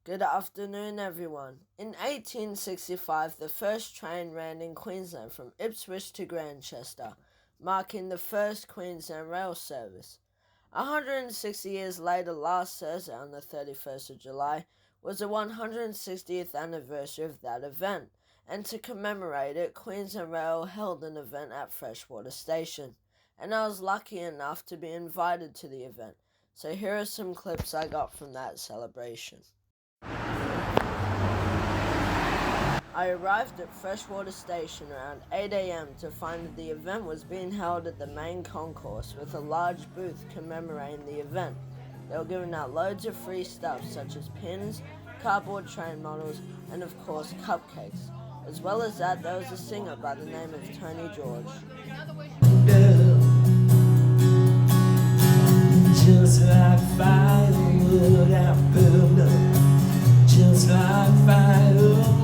Good afternoon, everyone. In 1865, the first train ran in Queensland from Ipswich to Grantchester, marking the first Queensland Rail service. 160 years later, last Thursday on the 31st of July, was the 160th anniversary of that event, and to commemorate it, Queensland Rail held an event at Freshwater Station, and I was lucky enough to be invited to the event. So here are some clips I got from that celebration. I arrived at Freshwater Station around 8 a.m. to find that the event was being held at the main concourse with a large booth commemorating the event. They were giving out loads of free stuff such as pins, cardboard train models, and of course cupcakes. As well as that, there was a singer by the name of Tony George. Just like firewood I burned up, just like firewood,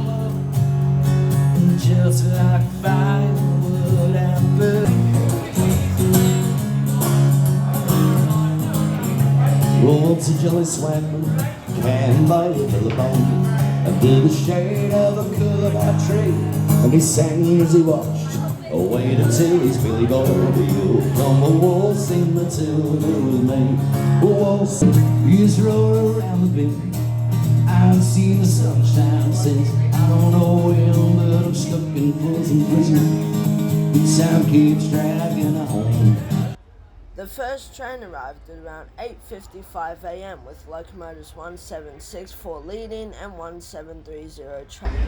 just like firewood I burned. Once a jolly swagman can buy you for the bone, under the shade of a coolabah tree, and he sang as he watched. Oh, wait until he's Billy Boy, you come a waltzing Matilda with me. Waltz, he's roll around the bend. I've seen the sunshine since I don't know when, but I'm stuck in frozen prison. The time keeps dragging on. The first train arrived at around 8:55 a.m. with locomotives 1764 leading and 1730 trailing.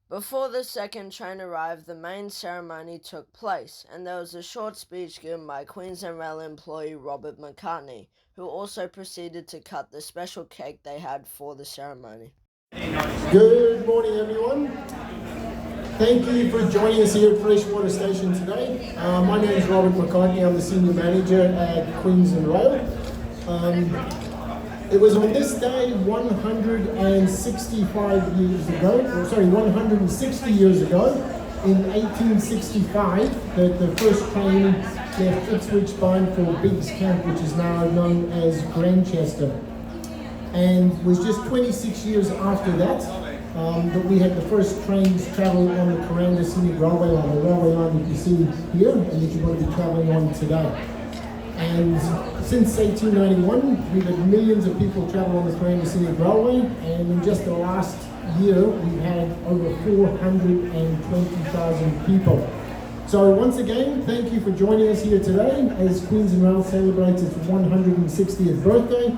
Before the second train arrived, the main ceremony took place, and there was a short speech given by Queensland Rail employee Robert McCartney, who also proceeded to cut the special cake they had for the ceremony. Good morning, everyone. Thank you for joining us here at Freshwater Station today. My name is Robert McCartney. I'm the Senior Manager at Queensland Rail. It was on this day 160 years ago, in 1865, that the first train left Ipswich bound for Biggs Camp, which is now known as Grantchester. And it was just 26 years after that that we had the first trains travel on the Commerates Scenic Railway line, the railway line that you see here and that you're going to be travelling on today. And since 1891, we've had millions of people travel on the Queensland Scenic Railway, and in just the last year, we've had over 420,000 people. So once again, thank you for joining us here today as Queensland Rail celebrates its 160th birthday.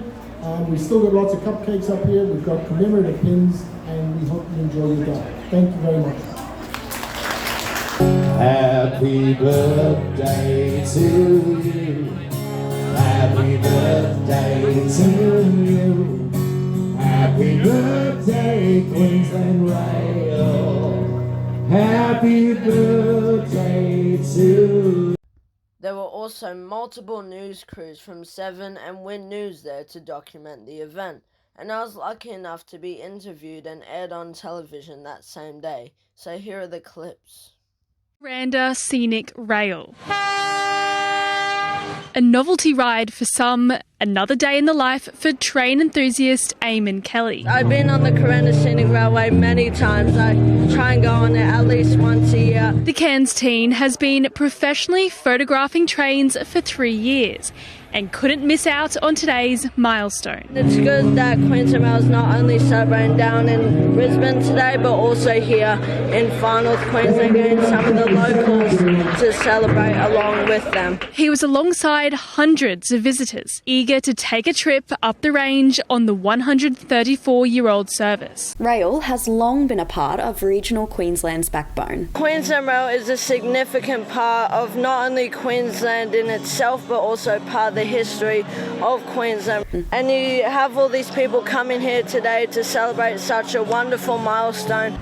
We've still got lots of cupcakes up here, we've got commemorative pins, and we hope you enjoy your day. Thank you very much. Happy birthday to you. Happy birthday to you. Happy birthday, Queensland Rail. Happy birthday to you. There were also multiple news crews from Seven and Win News there to document the event, and I was lucky enough to be interviewed and aired on television that same day. So here are the clips. Freshwater Scenic Rail. A novelty ride for some, another day in the life for train enthusiast Eamon Kelly. I've been on the Freshwater Scenic Railway many times. I try and go on it at least once a year. The Cairns teen has been professionally photographing trains for 3 years. and couldn't miss out on today's milestone. It's good that Queensland Rail is not only celebrating down in Brisbane today, but also here in Far North Queensland, getting some of the locals to celebrate along with them. He was alongside hundreds of visitors, eager to take a trip up the range on the 134-year-old service. Rail has long been a part of regional Queensland's backbone. Queensland Rail is a significant part of not only Queensland in itself, but also part of the history of Queensland. And you have all these people coming here today to celebrate such a wonderful milestone.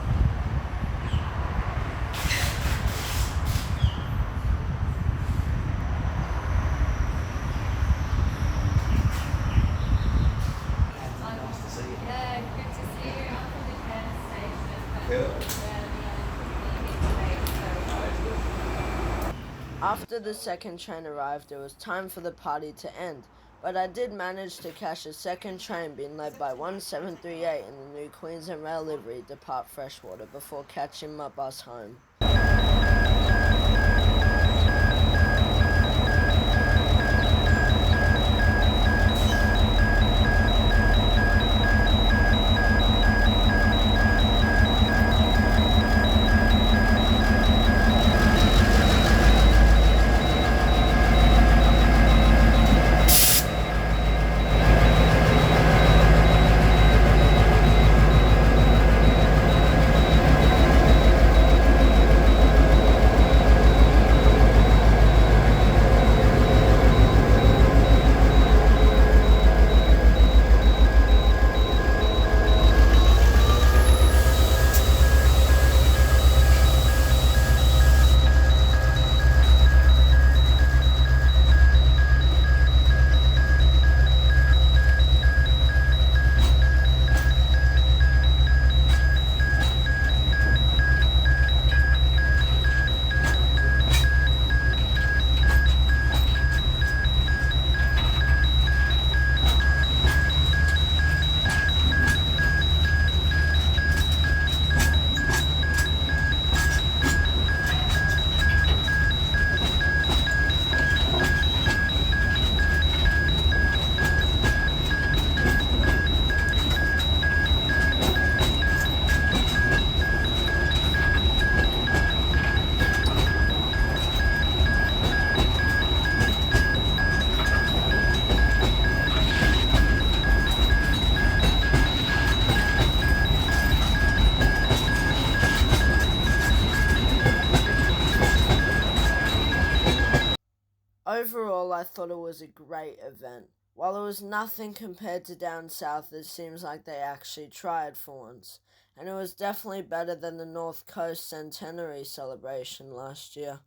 After the second train arrived, it was time for the party to end, but I did manage to catch a second train being led by 1738 in the new Queensland Rail livery depart Freshwater before catching my bus home. Overall, I thought it was a great event. While it was nothing compared to down south, it seems like they actually tried for once. And it was definitely better than the North Coast Centenary celebration last year.